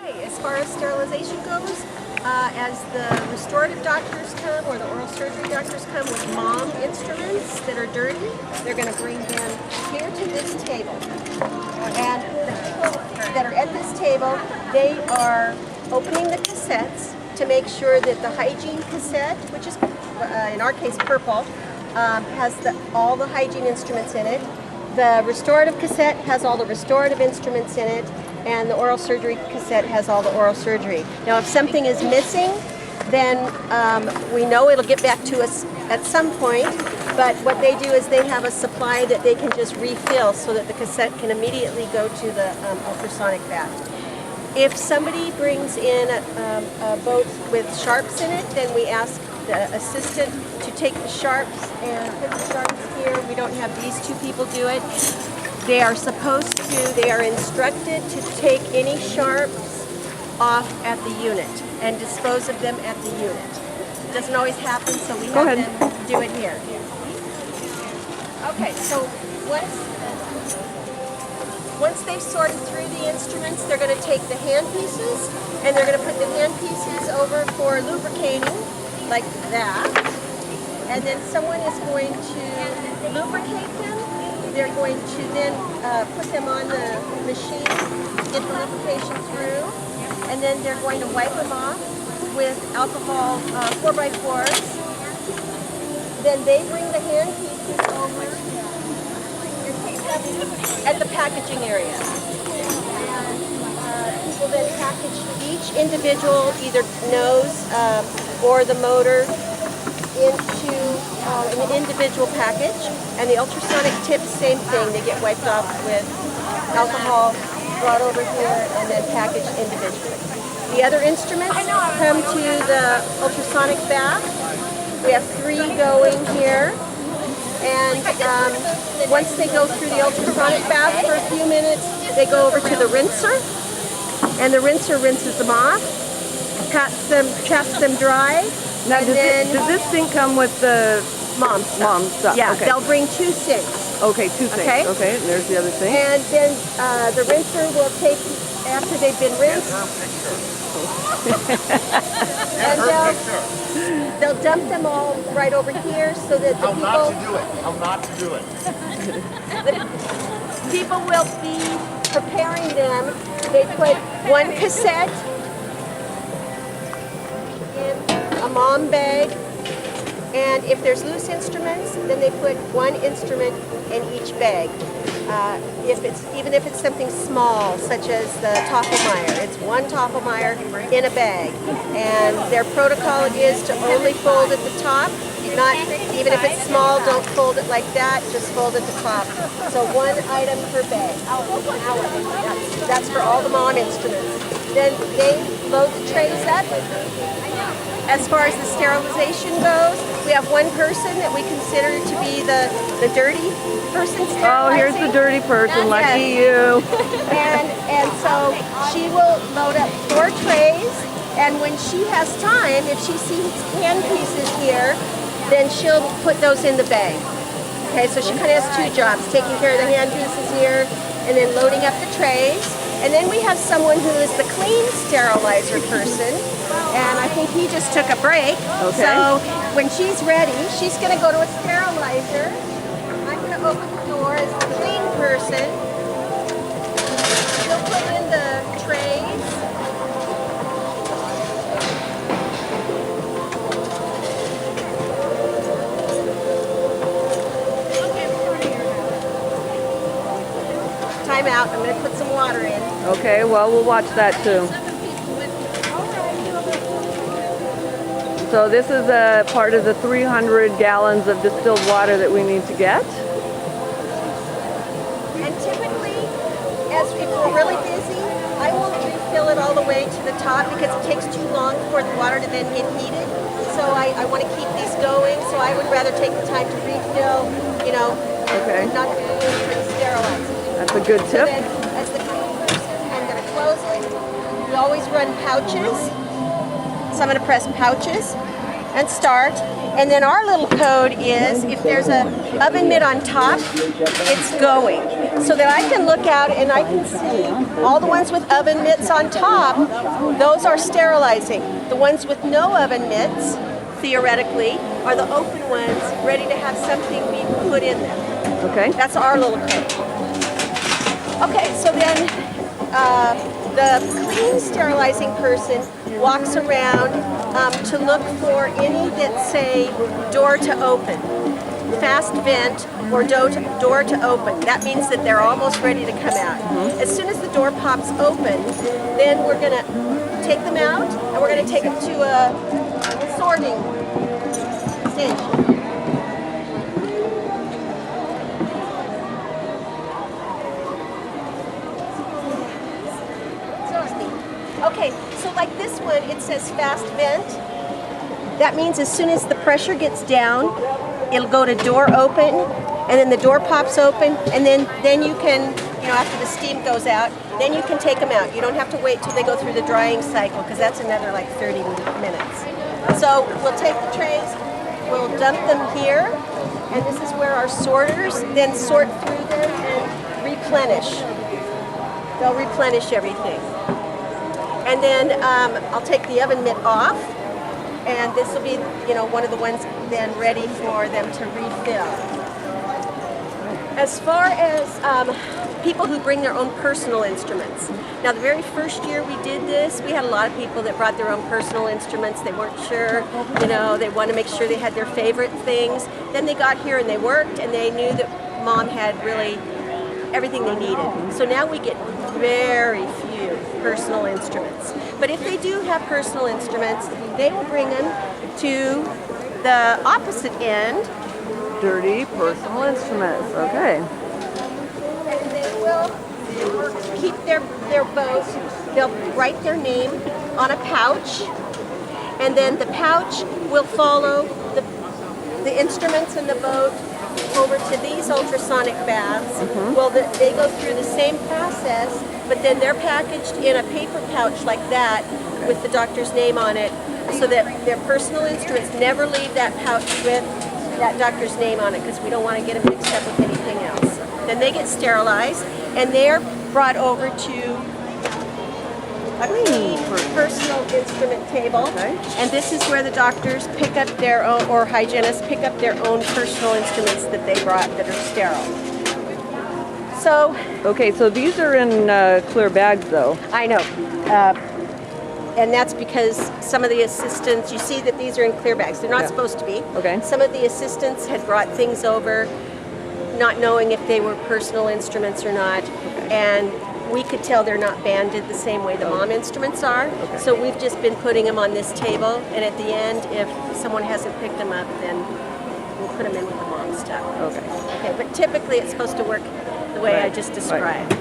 Okay, as far as sterilization goes, as the restorative doctors come or the oral surgery doctors come with mom instruments that are dirty, they're going to bring them here to this table. And the people that are at this table, they are opening the cassettes to make sure that the hygiene cassette, which is in our case purple, has all the hygiene instruments in it. The restorative cassette has all the restorative instruments in it, and the oral surgery cassette has all the oral surgery. Now if something is missing, then we know it'll get back to us at some point, but what they do is they have a supply that they can just refill so that the cassette can immediately go to the ultrasonic bath. If somebody brings in a boat with sharps in it, then we ask the assistant to take the sharps and put the sharps here. We don't have these two people do it. They are supposed to, they are instructed to take any sharps off at the unit and dispose of them at the unit. It doesn't always happen, so we have them do it here. Okay, so once they've sorted through the instruments, they're going to take the hand pieces and they're going to put the hand pieces over for lubricating, like that. And then someone is going to lubricate them. They're going to then put them on the machine to get the lubrication through. And then they're going to wipe them off with alcohol 4x4s. Then they bring the hand pieces over and keep them at the packaging area. And people then package each individual, either nose or the motor, into an individual package. And the ultrasonic tips, same thing. They get wiped off with alcohol, brought over here, and then packaged individually. The other instruments come to the ultrasonic bath. We have 3 going here. And once they go through the ultrasonic bath for a few minutes, they go over to the rinser. And the rinser rinses them off, chaps them dry. Now, does this sink come with the mom stuff? Yeah, okay. They'll bring 2 sinks. Okay, 2 sinks. Okay, and there's the other sink. And then the rinser will take, after they've been rinsed, and they'll dump them all right over here so that the people will be preparing them. They put 1 cassette in a mom bag, and if there's loose instruments, then they put 1 instrument in each bag. Even if it's something small, such as the Toffelmeyer, it's 1 Toffelmeyer in a bag. And their protocol is to only fold at the top. Not even if it's small, don't fold it like that. Just fold at the top. So 1 item per bag. That's for all the mom instruments. Then they load the trays up. As far as the sterilization goes, we have 1 person that we consider to be the dirty person sterilizing. Oh, here's the dirty person. Lucky you. And so she will load up 4 trays, and when she has time, if she sees hand pieces here, then she'll put those in the bag. Okay, so she kind of has 2 jobs, taking care of the hand pieces here, and then loading up the trays. And then we have someone who is the clean sterilizer person, and I think he just took a break. Okay. So when she's ready, she's going to go to a sterilizer. I'm going to open the door as the clean person. She'll put in the trays. Time out. I'm going to put some water in. Okay, well, we'll watch that too. So this is a part of the 300 gallons of distilled water that we need to get. And typically, as if we're really busy, I won't refill it all the way to the top because it takes too long for the water to then get heated. So I want to keep these going, so I would rather take the time to refill, and not sterilize it. That's a good tip. So then, as the clean person, I'm going to close it. We always run pouches. So I'm going to press pouches and start. And then our little code is if there's a oven mitt on top, it's going. so that I can look out and I can see all the ones with oven mitts on top, those are sterilizing. The ones with no oven mitts, theoretically, are the open ones ready to have something be put in them. Okay. That's our little code. Okay, so then the clean sterilizing person walks around to look for any that say door to open, fast vent, or door to open. That means that they're almost ready to come out. As soon as the door pops open, then we're going to take them out and we're going to take them to a sorting station. Okay, so like this one, it says fast vent. That means as soon as the pressure gets down, it'll go to door open, and then the door pops open, and then you can, after the steam goes out, then you can take them out. You don't have to wait till they go through the drying cycle, because that's another like 30 minutes. So we'll take the trays, we'll dump them here, and this is where our sorters then sort through them and replenish. They'll replenish everything. And then I'll take the oven mitt off, and this will be, one of the ones then ready for them to refill. As far as people who bring their own personal instruments. Now, the very first year we did this, we had a lot of people that brought their own personal instruments. They weren't sure, they wanted to make sure they had their favorite things. Then they got here and they worked, and they knew that Mom had really everything they needed. So now we get very few personal instruments. But if they do have personal instruments, they will bring them to the opposite end. Dirty personal instruments, okay. And they will keep their boat. They'll write their name on a pouch, and then the pouch will follow the instruments in the boat over to these ultrasonic baths. Well, they go through the same process, but then they're packaged in a paper pouch like that with the doctor's name on it, so that their personal instruments never leave that pouch with that doctor's name on it, because we don't want to get them mixed up with anything else. Then they get sterilized, and they're brought over to a clean personal instrument table, and this is where the doctors pick up their own, or hygienists pick up their own personal instruments that they brought that are sterile. So, okay, so these are in clear bags, though. I know, and that's because some of the assistants, you see that these are in clear bags. They're not supposed to be. Okay. Some of the assistants had brought things over, not knowing if they were personal instruments or not, and we could tell they're not banded the same way the Mom instruments are. So we've just been putting them on this table, and at the end, if someone hasn't picked them up, then we'll put them in with the Mom stuff. Okay, but typically it's supposed to work the way I just described.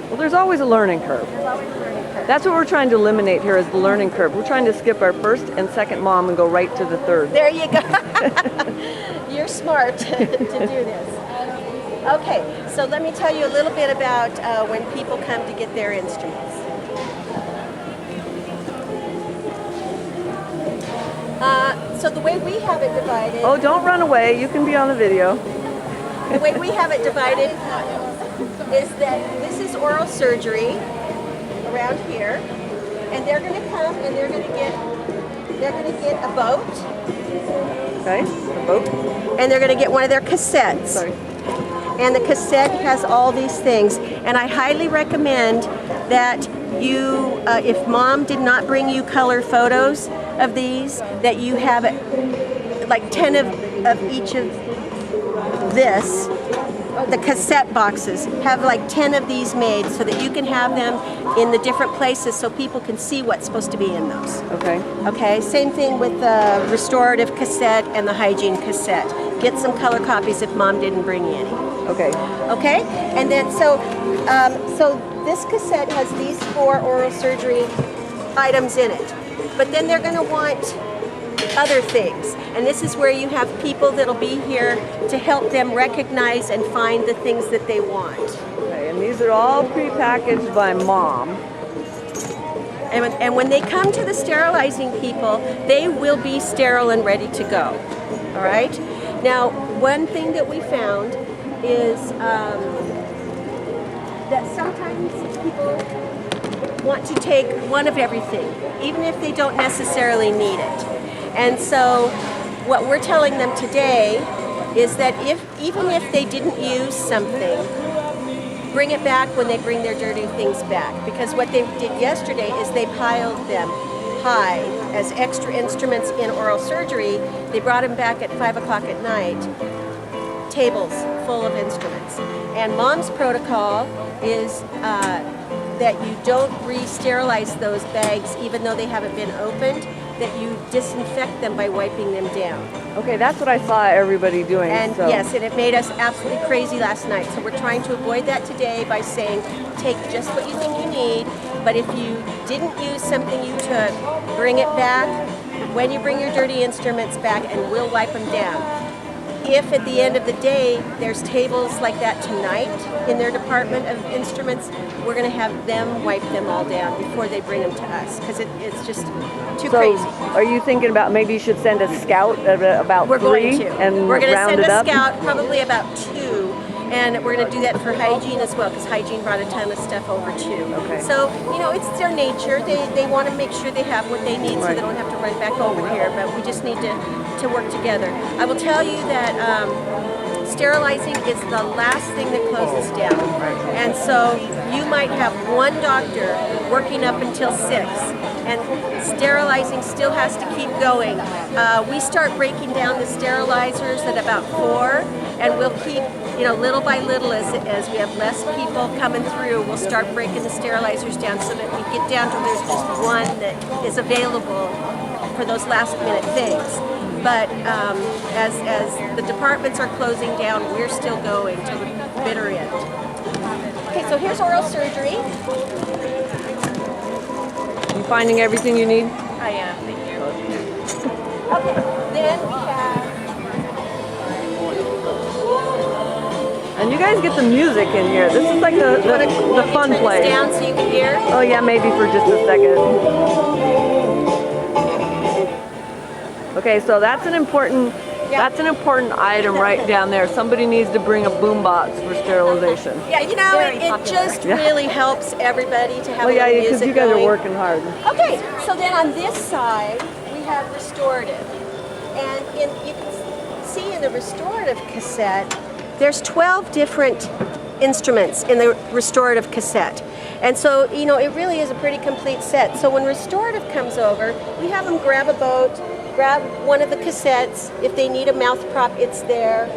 Well, there's always a learning curve. There's always a learning curve. That's what we're trying to eliminate here, is the learning curve. We're trying to skip our first and second Mom and go right to the third. There you go. You're smart to do this. Okay, so let me tell you a little bit about when people come to get their instruments. So the way we have it divided... Oh, don't run away. You can be on the video. The way we have it divided is that this is oral surgery around here, and they're going to come and they're going to get a boat. Okay, a boat. And they're going to get one of their cassettes. Sorry. And the cassette has all these things. And I highly recommend that you, if Mom did not bring you color photos of these, that you have like 10 of each of this. The cassette boxes, have like 10 of these made so that you can have them in the different places so people can see what's supposed to be in those. Okay. Okay, same thing with the restorative cassette and the hygiene cassette. Get some color copies if Mom didn't bring you any. Okay. Okay, and then so this cassette has these 4 oral surgery items in it, but then they're going to want other things, and this is where you have people that'll be here to help them recognize and find the things that they want. Okay, and these are all prepackaged by Mom. And when they come to the sterilizing people, they will be sterile and ready to go. All right. Now, one thing that we found is that sometimes people want to take one of everything, even if they don't necessarily need it. And so what we're telling them today is that even if they didn't use something, bring it back when they bring their dirty things back. Because what they did yesterday is they piled them high as extra instruments in oral surgery. They brought them back at 5 o'clock at night, tables full of instruments. And Mom's protocol is that you don't re-sterilize those bags even though they haven't been opened, that you disinfect them by wiping them down. Okay, that's what I saw everybody doing. And so. yes, and it made us absolutely crazy last night. So we're trying to avoid that today by saying, take just what you think you need, but if you didn't use something you took, bring it back when you bring your dirty instruments back and we'll wipe them down. If at the end of the day there's tables like that tonight in their department of instruments, we're going to have them wipe them all down before they bring them to us, because it's just too crazy. Are you thinking about maybe you should send a scout of about We're 3 going to. and We're going to round send it a up? scout, probably about 2. And we're going to do that for hygiene as well, because hygiene brought a ton of stuff over too. Okay. So, it's their nature. They want to make sure they have what they need so they don't have to run back over here, but we just need to work together. I will tell you that sterilizing is the last thing that closes down. And so you might have one doctor working up until 6, and sterilizing still has to keep going. We start breaking down the sterilizers at about 4, and we'll keep, little by little as we have less people coming through, we'll start breaking the sterilizers down so that we get down to there's just one that is available for those last minute things. But as the departments are closing down, we're still going to the bitter end. Okay, so here's oral surgery. You finding everything you need? I am, thank you. Okay, then we have... And you guys get the music in here. This is like the fun turn place. this down so you can hear? Oh yeah, maybe for just a second. Okay, so that's an important item right down there. Somebody needs to bring a boombox for sterilization. Yeah, it just really helps everybody to have Well, yeah, a little because music you guys going. are working hard. Okay, so then on this side, we have restorative. And you can see in the restorative cassette, there's 12 different instruments in the restorative cassette. And so, it really is a pretty complete set. So when restorative comes over, we have them grab a boat, grab one of the cassettes. If they need a mouth prop, it's there.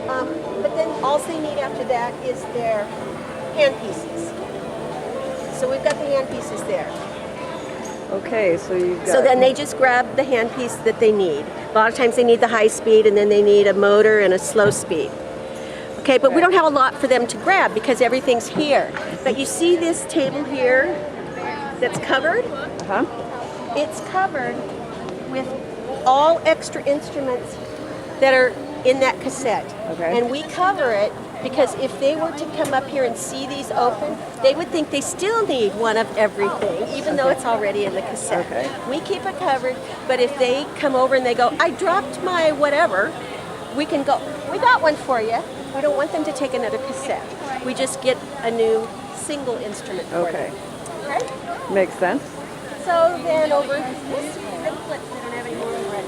But then all they need after that is their handpieces. So we've got the handpieces there. Okay, so you've got... So then they just grab the handpiece that they need. A lot of times they need the high speed, and then they need a motor and a slow speed. Okay, but we don't have a lot for them to grab because everything's here. But you see this table here that's covered? Huh? It's covered with all extra instruments that are in that cassette. Okay. And we cover it because if they were to come up here and see these open, they would think they still need one of everything, even though it's already in the cassette. Okay. We keep it covered, but if they come over and they go, I dropped my whatever, we can go, we got one for you. We don't want them to take another cassette. We just get a new single instrument for Okay. them. Okay? Makes sense. So then over this way, they don't have any more over it.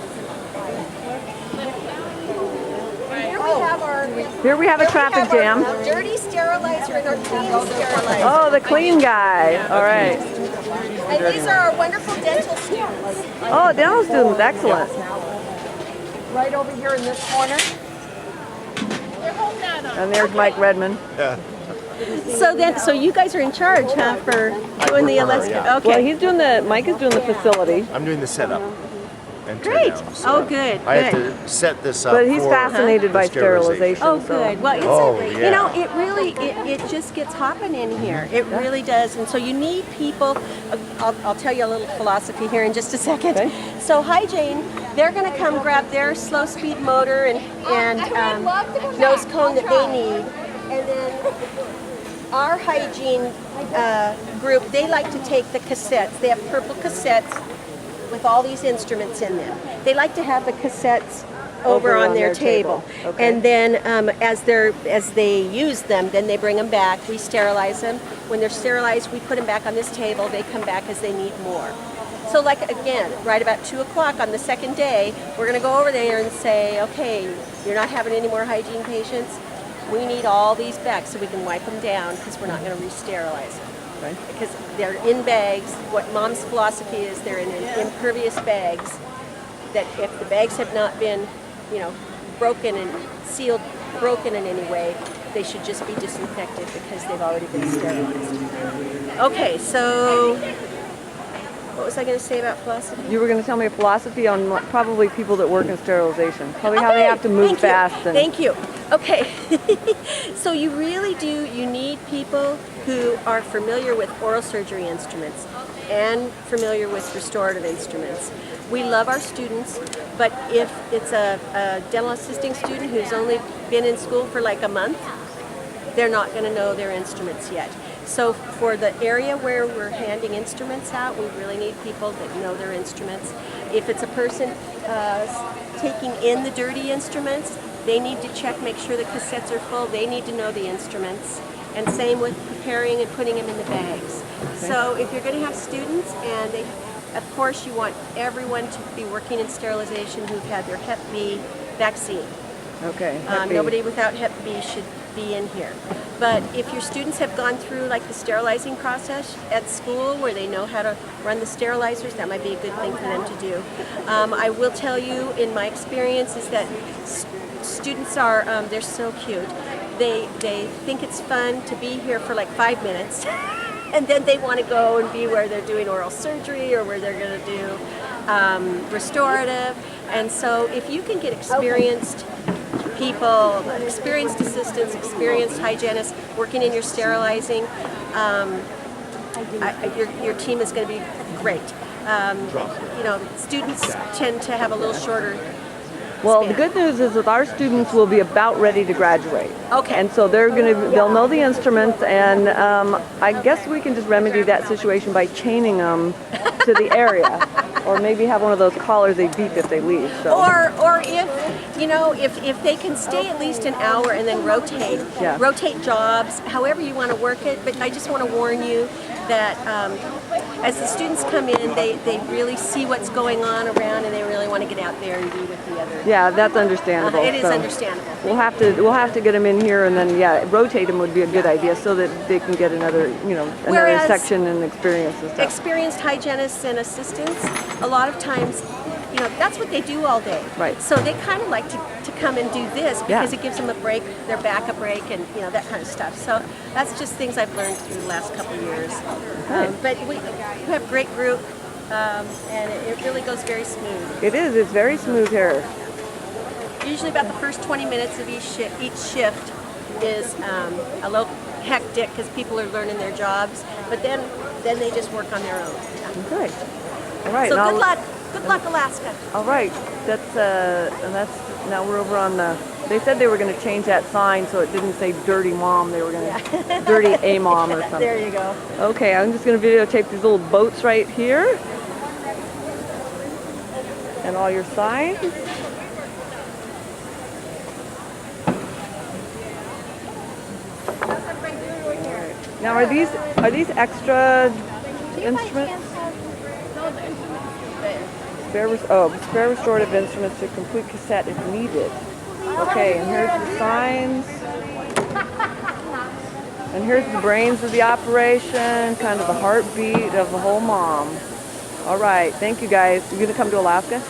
Here we have a traffic jam. Our dirty sterilizer and our clean sterilizer. Oh, the clean guy. All right. And these are our wonderful dental students. Oh, dental students, excellent. Right over here in this corner. And there's Mike Redmond. So you guys are in charge, huh, for doing the electric? yeah. Okay. Well, Mike is doing the facility. I'm doing the setup. And tear Great. down, so Oh, good. I have Good. to set this up. But he's for fascinated the by sterilization. Oh, so- good. Well, it's Oh, you yeah. know, it really, it just gets hopping in here. It really does. And so you need people, I'll tell you a little philosophy here in just a second. Okay. So hygiene, they're going to come grab their slow speed motor and nose cone that they need. And then our hygiene group, they like to take the cassettes. They have purple cassettes with all these instruments in them. They like to have the cassettes over on their table. Okay. And then as they use them, then they bring them back. We sterilize them. When they're sterilized, we put them back on this table. They come back as they need more. So like again, right about 2 o'clock on the second day, we're going to go over there and say, okay, you're not having any more hygiene patients. We need all these bags so we can wipe them down because we're not going to re-sterilize them. Right. Because they're in bags. What Mom's philosophy is, they're in impervious bags. That if the bags have not been, broken and sealed, broken in any way, they should just be disinfected because they've already been sterilized. Okay, so what was I going to say about philosophy? You were going to tell me a philosophy on probably people that work in sterilization. Probably how they have to move fast. Thank you. Okay. So you really do, you need people who are familiar with oral surgery instruments and familiar with restorative instruments. We love our students, but if it's a dental assisting student who's only been in school for like a month, they're not going to know their instruments yet. So for the area where we're handing instruments out, we really need people that know their instruments. If it's a person taking in the dirty instruments, they need to check, make sure the cassettes are full. They need to know the instruments. And same with preparing and putting them in the bags. Okay. So if you're going to have students, and they, of course you want everyone to be working in sterilization who've had their Hep B vaccine. Okay. Nobody without Hep B should be in here. But if your students have gone through like the sterilizing process at school where they know how to run the sterilizers, that might be a good thing for them to do. I will tell you, in my experience, is that students are, they're so cute. They think it's fun to be here for like 5 minutes and then they want to go and be where they're doing oral surgery or where they're going to do restorative. And so if you can get experienced people, experienced assistants, experienced hygienists working in your sterilizing, your team is going to be great. Students tend to have a little shorter Well, span. the good news is that our students will be about ready to graduate. Okay. And so they'll know the instruments, and I guess we can just remedy that situation by chaining them to the area, or maybe have one of those collars they beep if they leave. So. Or if they can stay at least an hour and then rotate jobs, however you want to work it. But I just want to warn you that as the students come in, they really see what's going on around, and they really want to get out there and be with the other. Yeah, that's understandable. It is understandable. We'll have to get them in here, and then rotate them would be a good idea so that they can get another section and experience and stuff. Experienced hygienists and assistants, a lot of times, that's what they do all day. Right. So they kind of like to come and do this because it gives them a break, their back a break, and that kind of stuff. So that's just things I've learned through the last couple of years. But we have a great group, and it really goes very smooth. It is. It's very smooth here. Usually about the first 20 minutes of each shift is a little hectic because people are learning their jobs, but then they just work on their own. Okay. All right. So good luck. Good luck, Alaska. All right. That's now we're over on the. They said they were going to change that sign so it didn't say "Dirty Mom." They were going to "Dirty A Mom" or something. There you go. Okay, I'm just going to videotape these little boats right here, and all your signs. Now, are these extra instruments? Spare restorative instruments to complete cassette if needed. Okay, and here's the signs. And here's the brains of the operation, kind of the heartbeat of the whole mom. All right, thank you guys. You gonna come to Alaska?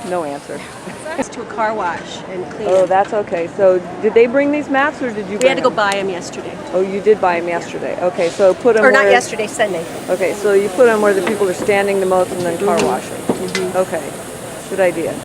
No answer. It's to a car wash and clean. Oh, that's okay. So did they bring these mats or did you We had to go them? buy them yesterday. Oh, you did buy them yesterday. Okay, so put them Or not where, yesterday, Sunday. Okay, so you put them where the people are standing the most and then car washing. Okay, good idea.